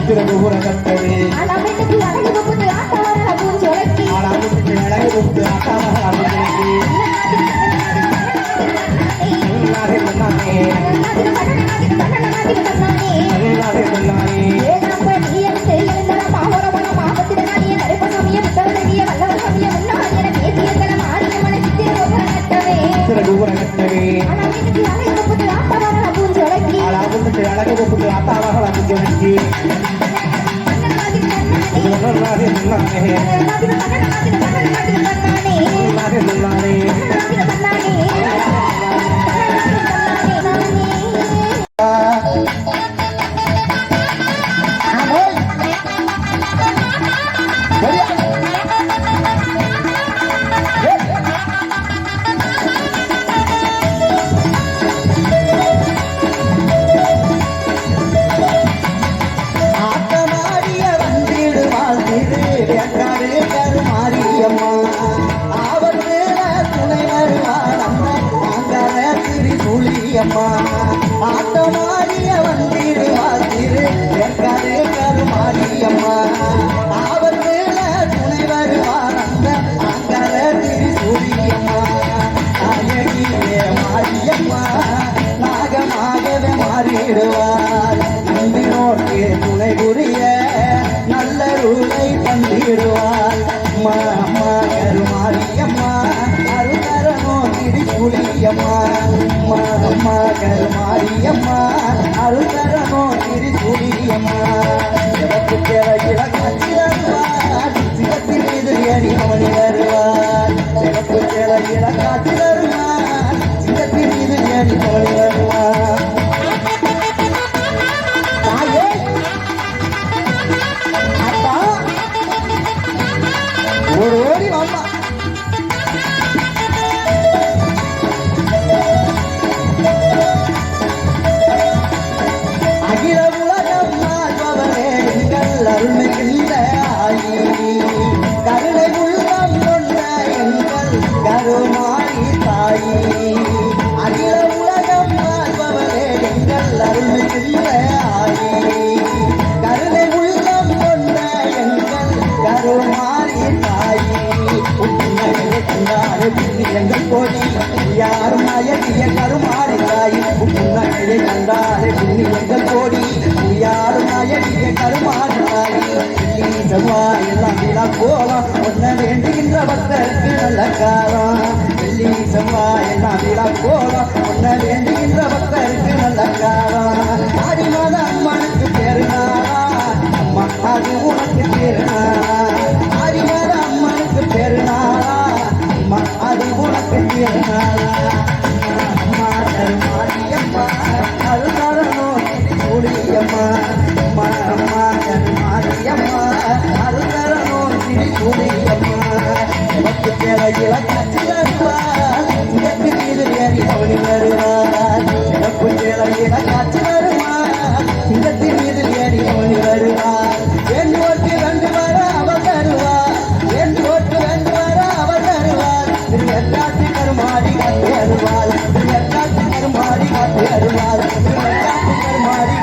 Terima kasih. Suriyamma ஆட்டமாடிய வந்திருவாள் திரு கரு கருமாரியம்மா ஆபத்துல துணை வருவார் அந்த அங்கர திரு சூரியம்மா நாயகியே மாரியம்மா நாகமாகவே மாறிடுவார் நம்பினோர்க்கு துணை புரிய நல்ல ரூலை தந்திடுவார் அம்மா அம்மா கருமாரியம்மா அருகரனோ திரிசூலியம்மா அம்மா அம்மா கருமாரியம்மா அருகரனோ திரிசூலியம்மா எனக்கு தேவையில காட்சி வருவார் சிவத்தின் மீது ஏறி அவனி வருவார் எனக்கு தேவையில காட்சி வருவார் சிவத்தின் மீது ஏறி அவனி வருவார் ஒரு ஓடி வாமா அகில உலகம் வாழ்பவரே எங்கள் அருள்மிகுந்த ஆயி கருணை உள்ளம் கொண்ட எங்கள் கருமாரி தாயி அகில உலகம் வாழ்பவரே எங்கள் அருள்மிகுந்த ஆயி கருணை உள்ளம் கொண்ட எங்கள் கருமாரி எங்கள் கோடி யாரும் அயகிய கருமாறி தாய் புன்னகையை கண்டாலே பின்னி எங்கள் கோடி யாரும் அயகிய கருமாறி தாய் செவ்வாய் எல்லாம் விழா போலாம் ஒன்ன வேண்டுகின்ற பக்தருக்கு நல்ல காலம் வெள்ளி செவ்வாய் எல்லாம் விழா போலாம் ஒன்ன வேண்டுகின்ற பக்தருக்கு நல்ல காலம் ஆடி மாத அம்மனுக்கு பெருநாளா அம்மா அது உனக்கு பெருநாளா ஆடி மாத அம்மனுக்கு பெருநாளா அது உனக்கு அம்மா கருமாரியம்மா அருகரனோ திரிசூலியம்மா அம்மா அம்மா கருமாரியம்மா அருகரனோ திரிசூலியம்மா எனக்கு தேவையில காட்சி வருவார் எனக்கு மீது ஏறி அவனி வருவார் எனக்கு தேவையில காட்சி வருவார் சிங்கத்தின் மீது ஏறி அவனி வருவார் என் ஓட்டு ரெண்டு வர அவர் தருவார் என் ஓட்டு ரெண்டு வர அவர் தருவார் எல்லாத்தி கருமாடி காத்து அருவாள் எல்லாத்தி கருமாடி காத்து அருவாள் எல்லாத்தி கருமாடி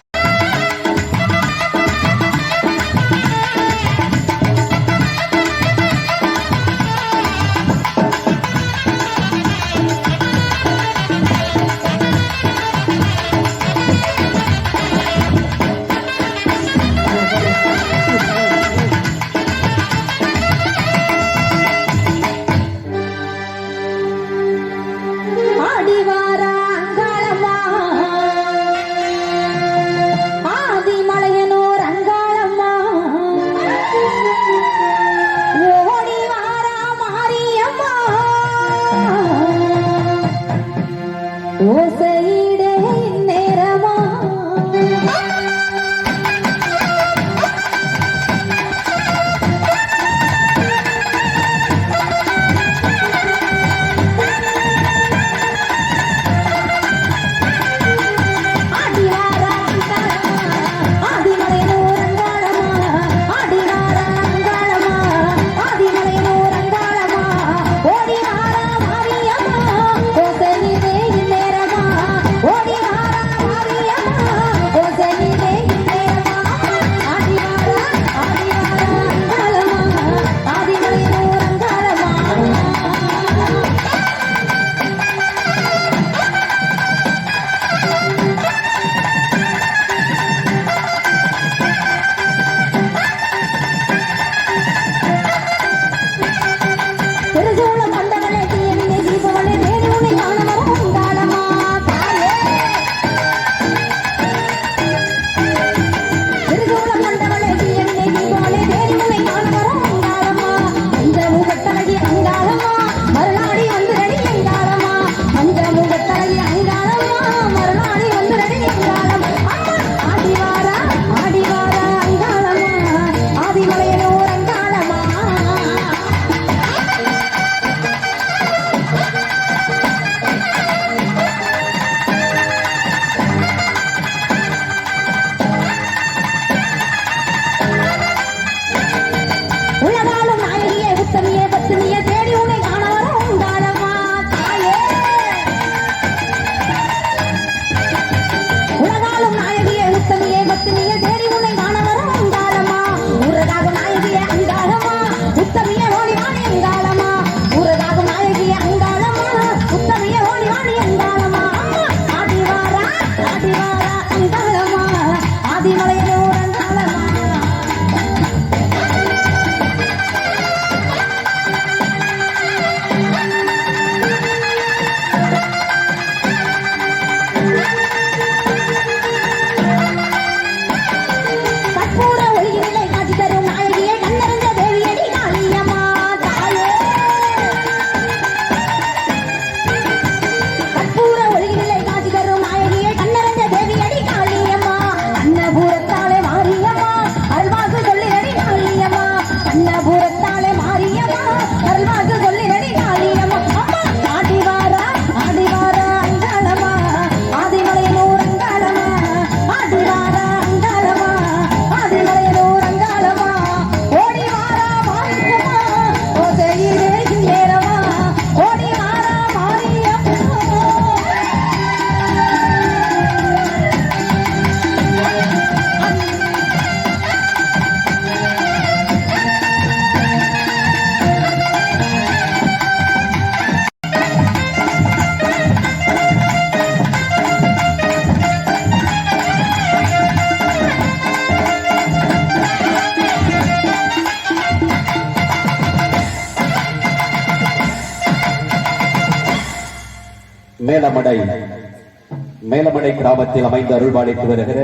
மேலமடை கிராமத்தில் அமைந்து அருள்பாலித்து வருகிற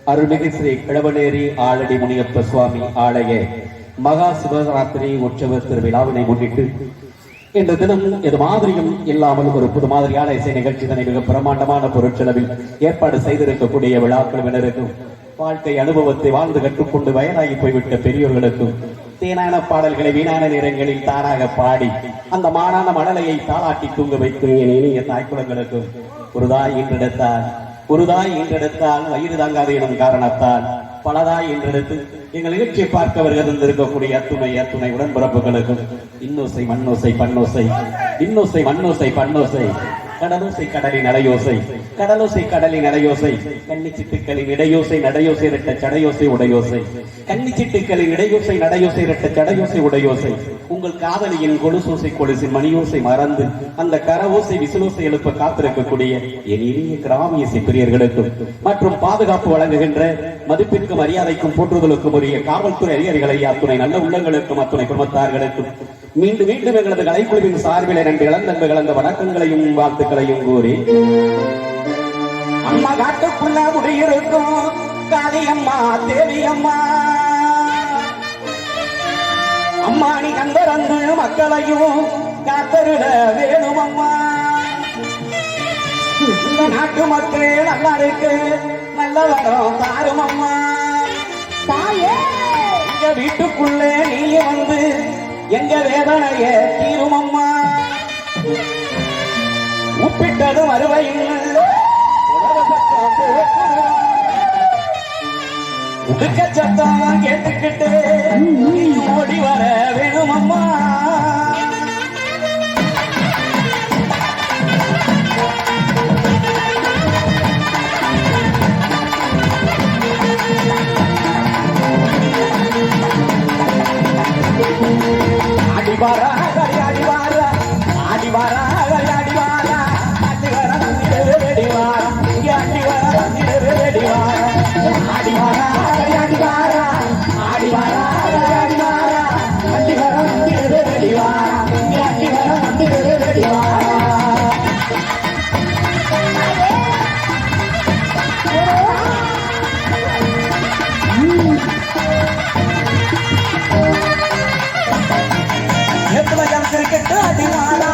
அருள்மிகு ஸ்ரீ கிழவனேரி ஆலடி முனியப்ப சுவாமி ஆலய மகா சிவராத்திரி உற்சவ திருவிழாவினை முன்னிட்டு இன்று தினம் இது மாதிரியும் இல்லாமல் ஒரு புது மாதிரியான இசை நிகழ்ச்சி தன்னை மிக பிரமாண்டமான பொருட்செலவில் ஏற்பாடு செய்திருக்கக்கூடிய விழாக்குழுவினருக்கும் வாழ்க்கை அனுபவத்தை வாழ்ந்து கற்றுக்கொண்டு வயதாகி போய்விட்ட பெரியோர்களுக்கும் தேனான பாடல்களை வீணான நேரங்களில் தானாக பாடி அந்த மானான மணலையை தாளாட்டி தூங்க வைத்து என் இனிய தாய்க்குளங்களுக்கும் ஒரு தாய் என்றெடுத்தால் வயிறு தாங்காத எனும் காரணத்தால் பலதாய் என்றெடுத்து எங்கள் நிகழ்ச்சியை பார்க்க வருகின்றிருக்கக்கூடிய அத்துணை உடன்பிறப்புகளுக்கும் இன்னோசை மண்ணோசை பண்ணோசை இன்னோசை மண்ணோசை பண்ணோசை கடலோசை கடலின் அலையோசை கடலோசை கடலின் அலையோசை கன்னிச்சிட்டுக்களின் இடையோசை நடையோசை இரட்ட சடையோசை உடையோசை கன்னிச்சிட்டுக்களின் இடையோசை நடையோசை இரட்ட சடையோசை உடையோசை உங்கள் காதலியின் கொலுசின் மணியோசை மறந்து அந்த கரவோசை விசிலோசை எழுப்ப காத்திருக்கக்கூடிய என் இனிய கிராமிய பிரியர்களுக்கும் மற்றும் பாதுகாப்பு வழங்குகின்ற மதிப்பிற்கும் மரியாதைக்கும் போற்றுதலுக்கும் உரிய காவல்துறை அதிகாரிகளை அத்துணை நல்ல உள்ளங்களுக்கும் அத்துணை குடும்பத்தார்களுக்கும் மீண்டும் எங்களது கலைக்குழுவின் சார்பில் இரண்டு இளந்தன்பு கலந்த வணக்கங்களையும் வாழ்த்துக்களையும் கூறி அம்மா காட்டுக்குள்ள முடியிருக்கும் காளியம்மா தேவியம்மா அம்மா நீ கந்தரந்து மக்களையும் காத்தருட வேணும் அம்மா இந்த நாட்டு மக்கள் நல்லா இருக்கு நல்ல வரம் தாரும் அம்மா தாயே எங்க வீட்டுக்குள்ளே நீ வந்து எங்க வேதனைய தீரும் அம்மா உப்பிட்டதும் அறுவையில் உடுக்க சத்தம் கேட்டுக்கிட்டு ஓடி வர வேணும் அம்மா அடிவாரா அடிவாரா அடிவாரா அடிவாரா அடிவாரா அடிவாரா அடிவாரா அடிவாரா அடிவாரா அடிவாரா கிரிக்கெட் அடிவாரா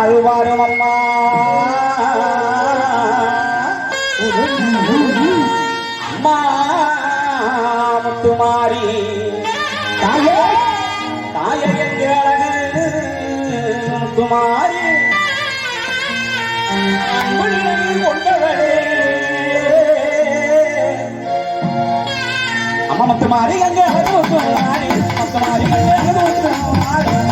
வாழ்வாரும் அம்மா அம்மா முத்துமாரி தாயே தாயே எங்க அழகு முத்துமாரி பிள்ளை கொண்டவளே அம்மா முத்துமாரி எங்க அழகு முத்துமாரி முத்துமாரி எங்க அழகு முத்துமாரி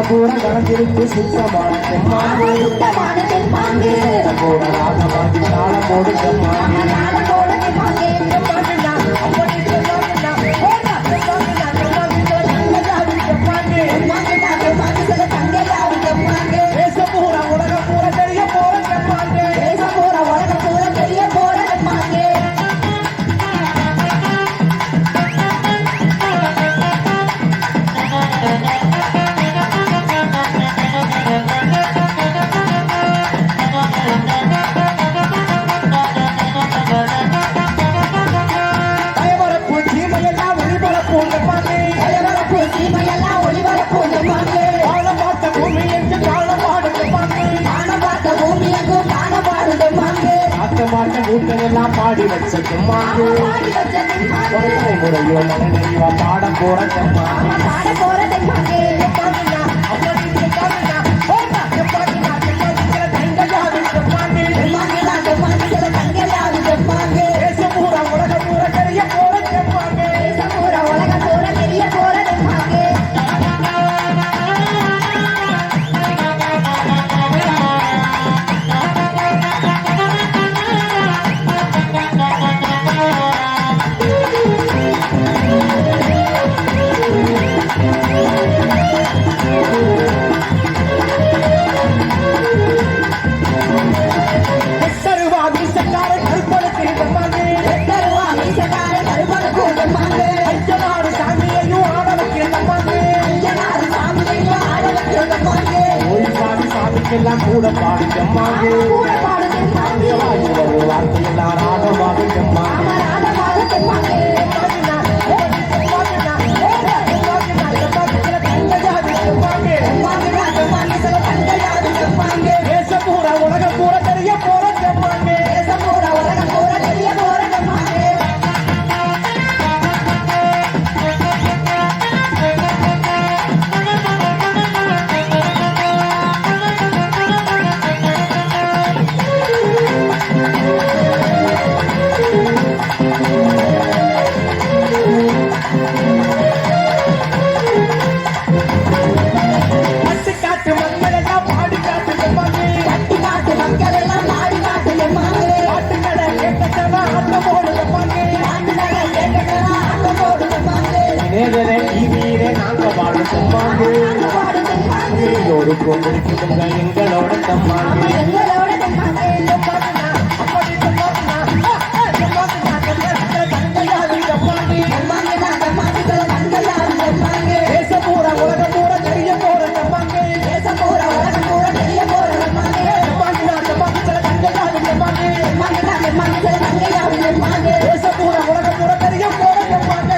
பூரா கணக்கிருக்கு சுத்தமான தெம்மாங்கு கூட ராகமாகி தாளமோடு கூட்டமெல்லாம் பாடி வச்ச செம்மாங்கு முறையோ மனநிறைவா பாட போற செம்மாங்கு எல்லாம் கூட பாடு செம்மாங்கு வார்த்தையெல்லாம் ராகமாக செம்மாங்கு தேசப்பூரா உலகம் பூரா தெரிய போற செம்மாங்கு எங்களோட தம்மாங்க தேசப்பூரா உலகம் பூரா தெரிய போற தம்மாங்க தேசப்பூரா உலகம் பூரா தெரிய போற தம்மாங்க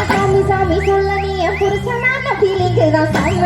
சாமி சாமி சொல்ல நீ என் புருஷனான ஃபீலிங் தான் சாமி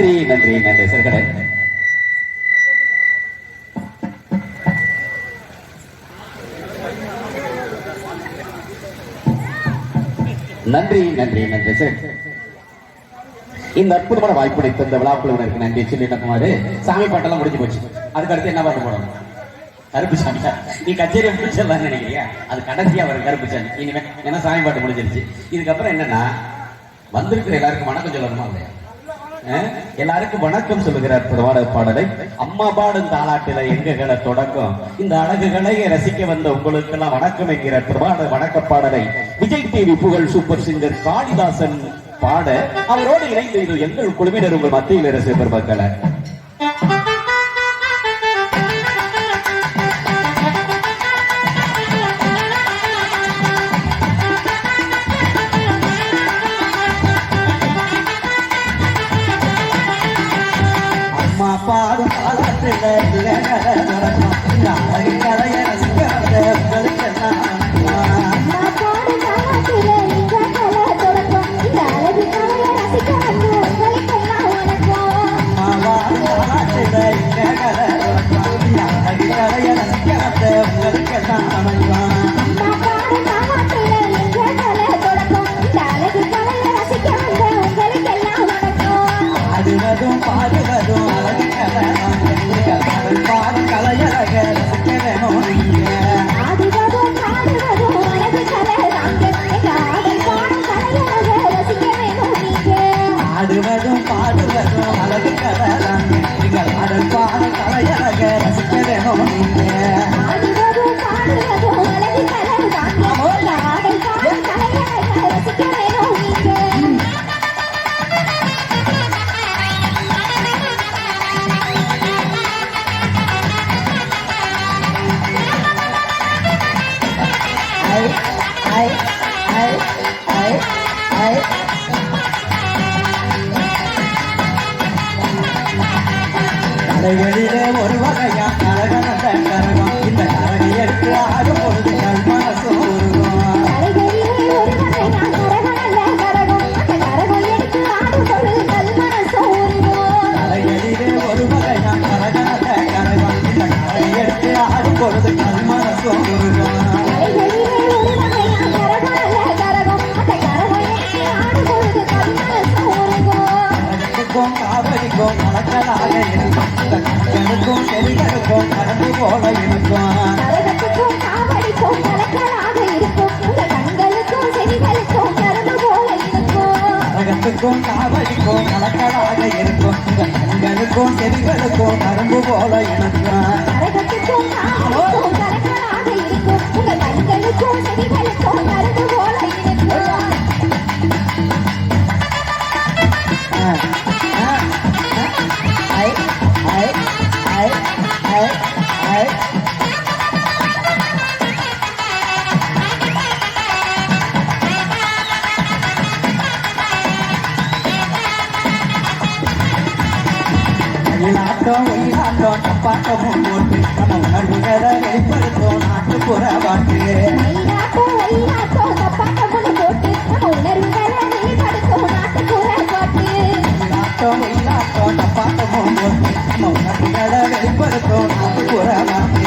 நன்றி நன்றி நன்றி சர்க்கடை. நன்றி நன்றி நன்றி சார். இந்த அற்புதமான வாய்ப்புடை தந்த விழாக்குழுவினருக்கு நன்றி சொல்லி என்னக்குமாரு சாமி பாட்டெல்லாம் முடிஞ்சு போச்சு. அதுக்கு அடுத்து என்ன பாட்டு போடணும்? கருப்பு சாமி. நீ கச்சேரியை முடிச்சிடலாம் நினைக்கிறியா? அது கடைசியா வரும் கருப்பு சாமி. இனிமே ஏன்னா சாமி பாட்டு முடிஞ்சிருச்சு. இதுக்கப்புறம் என்னன்னா வந்திருக்கிற எல்லாருக்கும் வணக்கம் சொல்லணுமா இல்லையா? எல்லாருக்கும் வணக்கம் சொல்லுகிற அற்புதமான பாடலை அம்மா பாடும் தாலாட்டில எங்ககளை தொடக்கம் இந்த அழகுகளை ரசிக்க வந்த உங்களுக்கு எல்லாம் வணக்கம் என்கிற அற்புதமான வணக்க பாடலை விஜய் டிவி புகழ் சூப்பர் சிங்கர் காளிதாசன் பாட அவரோடு இணைந்து இது எங்கள் குழுவினர் உங்கள் மத்தியில் அரசு பெருமக்களை பாடும் காலத்தில் கலைய ரசிக்க வந்த உங்களுக்கெல்லாம் ஆடுவதும் பாடுவதும் பாடும் கலையழக ரசிக்க வேணும் நீங்க ஆடுவதும் பாடுவதும் அழகு கலையழக நீங்கள் ஆடல் பாடும் கலையழக ரசிக்க வேணும் நீங்க கலைகளிலே ஒரு வகையா கரகணத்த கரகம் இந்த கரகை எடுத்து ஆடும் பொழுது மனசு கலைகளிலே ஒரு வகையா கரகணத்த கரகம் இந்த கரகை எடுத்து ஆடும் பொழுது மனசு காவடிக்கும் கலக்கலாக இருக்கும் கணக்கும் செடிகளுக்கும் கலந்து போல இருக்கும் காவடிக்கும் கலக்கலாக இருக்கும் கண்களுக்கும் செடிகளுக்கும் கலந்து போல இருக்கும் கரகத்துக்கும் காவடிக்கும் கலக்கலாக இருக்கும் கண்களுக்கும் செடிகளுக்கும் கரும்பு போல இருக்கும் கரகத்துக்கும் காவடிக்கும் கலக்கலாக இருக்கும் கண்களுக்கும் செடிகளுக்கும் கரும்பு போல இருக்கும் ஒயிலாட்டம் தப்பாட்டமும் போட்டு நம்ம உணர்வுகளை வெளிப்படுத்தும் நாட்டுப்புற பாட்டு ஒயிலாட்டம் தப்பாட்டமும் போட்டு நம்ம உணர்வுகளை வெளிப்படுத்தும் நாட்டுப்புற பாட்டு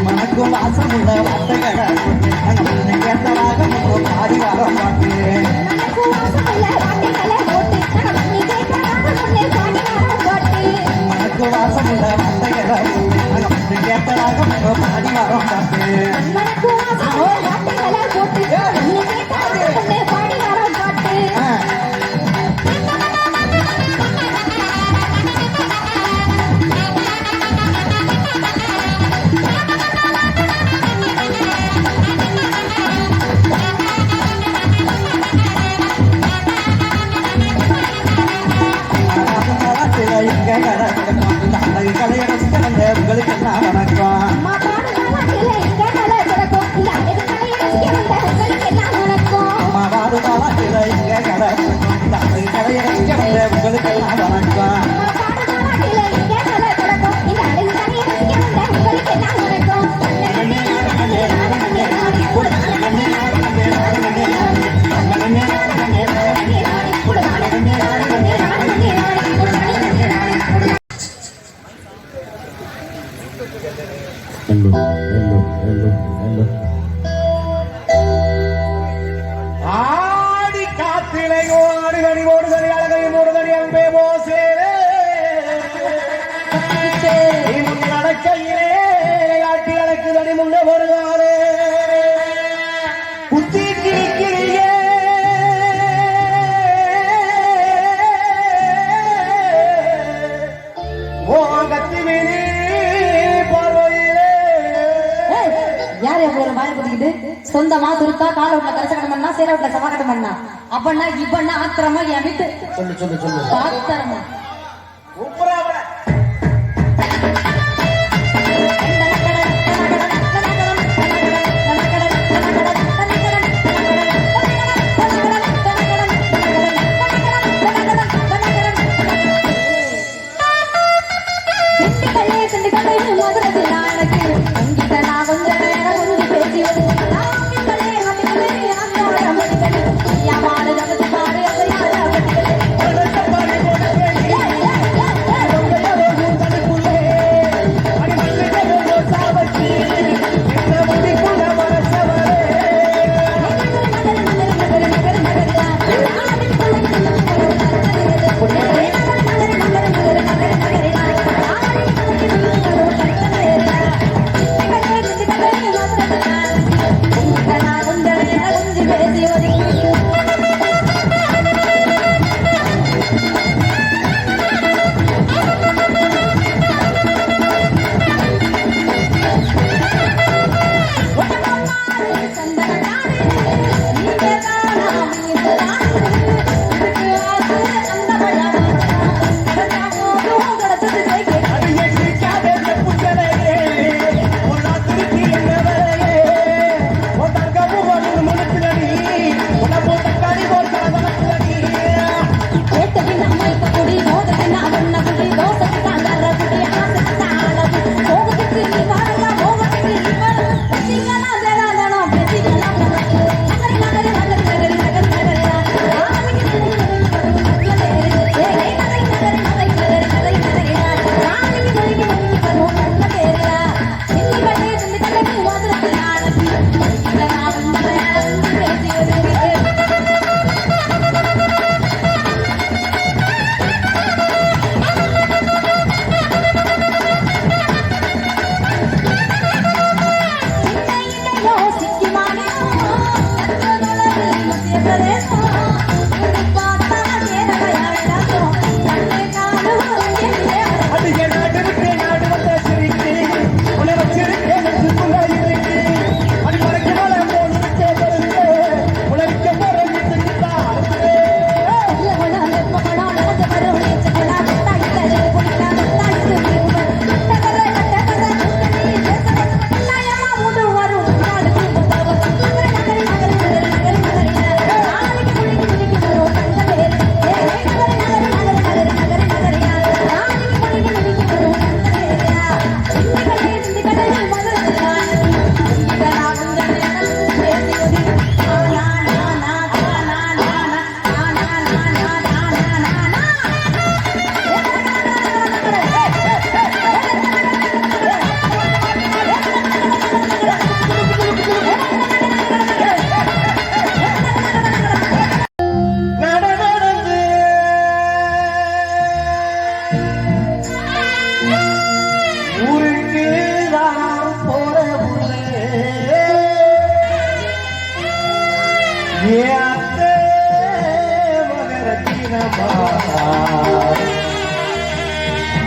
மனக்கும் வாசமுள்ள வார்த்தைகளை கேட்டதாக பாடி வரோம் பாட்டு மனக்கு வாசமுள்ள வார்த்தைகளை கேட்டதாக பாடி வரோம் பாட்டு உங்களுக்கெல்லாம் வணக்கம் அம்மா வாடு காலத்தில் இங்கே கடை உங்களுக்கெல்லாம் வணக்கம் ஒரு வாயில் குதிக்கிட்டு சொந்தமா துருத்தா கால வீட்டுல கரைச்ச கட்டம் பண்ணா சேர வீட்டுல சவா கட்டம் பண்ணா அப்பன்னா இப்பன்னா ஆத்திரமா என் வீட்டு சொல்லு சொல்லு சொல்லு ஆத்திரமா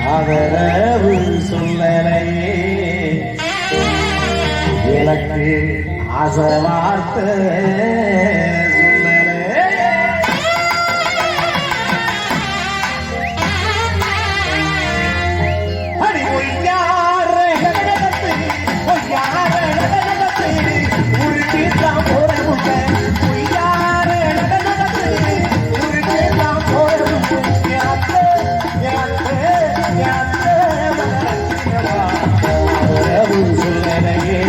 ஆதரவு சொல்லலையே எனக்கு ஆசை வார்த்தை சொல்லலையே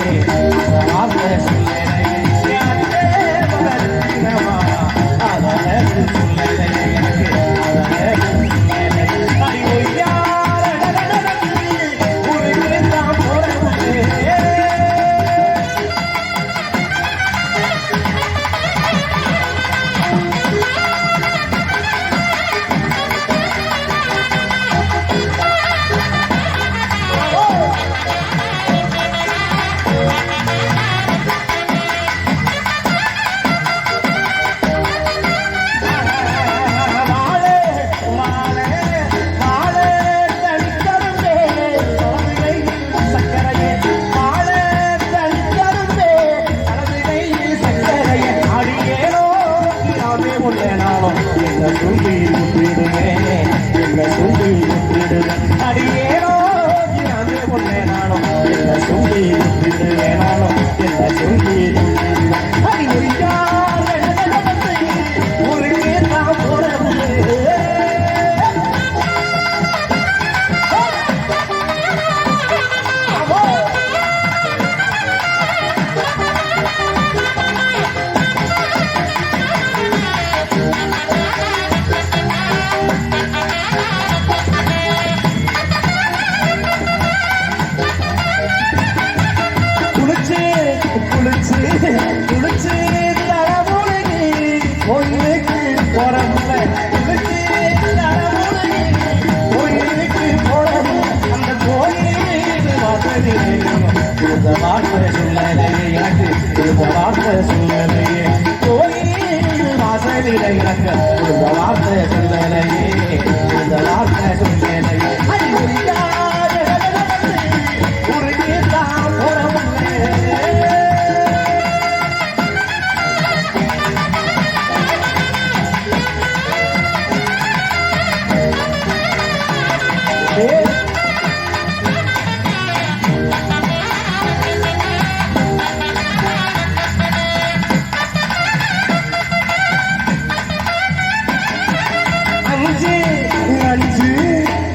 அடியேனோ இனாமே பொண்ணே நானும் என்ன சொல்லி வேணாலும் என்ன சொல்லி அடி ஒரு நான் போறது குளிச்சு தரமுறை கோயிலுக்கு போறமுல குளிச்சு தரமுறை கோயிலுக்கு போறது அந்த கோயில் வாசலிலே இந்த வார்த்தை சொல்லலையே எனக்கு இந்த வார்த்தை சொல்லலையே கோயில் வாசலிலே எனக்கு இந்த வார்த்தை சொல்லலையே இந்த வார்த்தை சொல்லலையே ஒரு தான் போறமுல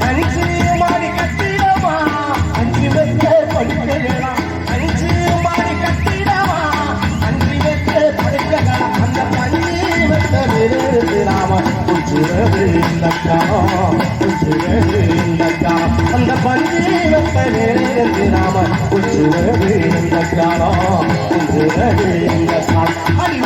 அஞ்சு மாடி கட்டிடமா அஞ்சு வெக்க படிக்கலாம் அஞ்சு மாடி கட்டிடமா அஞ்சு வெக்க படிக்கலாம் அந்த பஞ்சு வெக்க விருதுராம உச்சுரது இந்த காலம் உச்சுரது இந்த காலம் அந்த பஞ்சு வெக்க விருதுராம உச்சுரது இந்த காலம் உச்சுரது இந்த காலம் அடி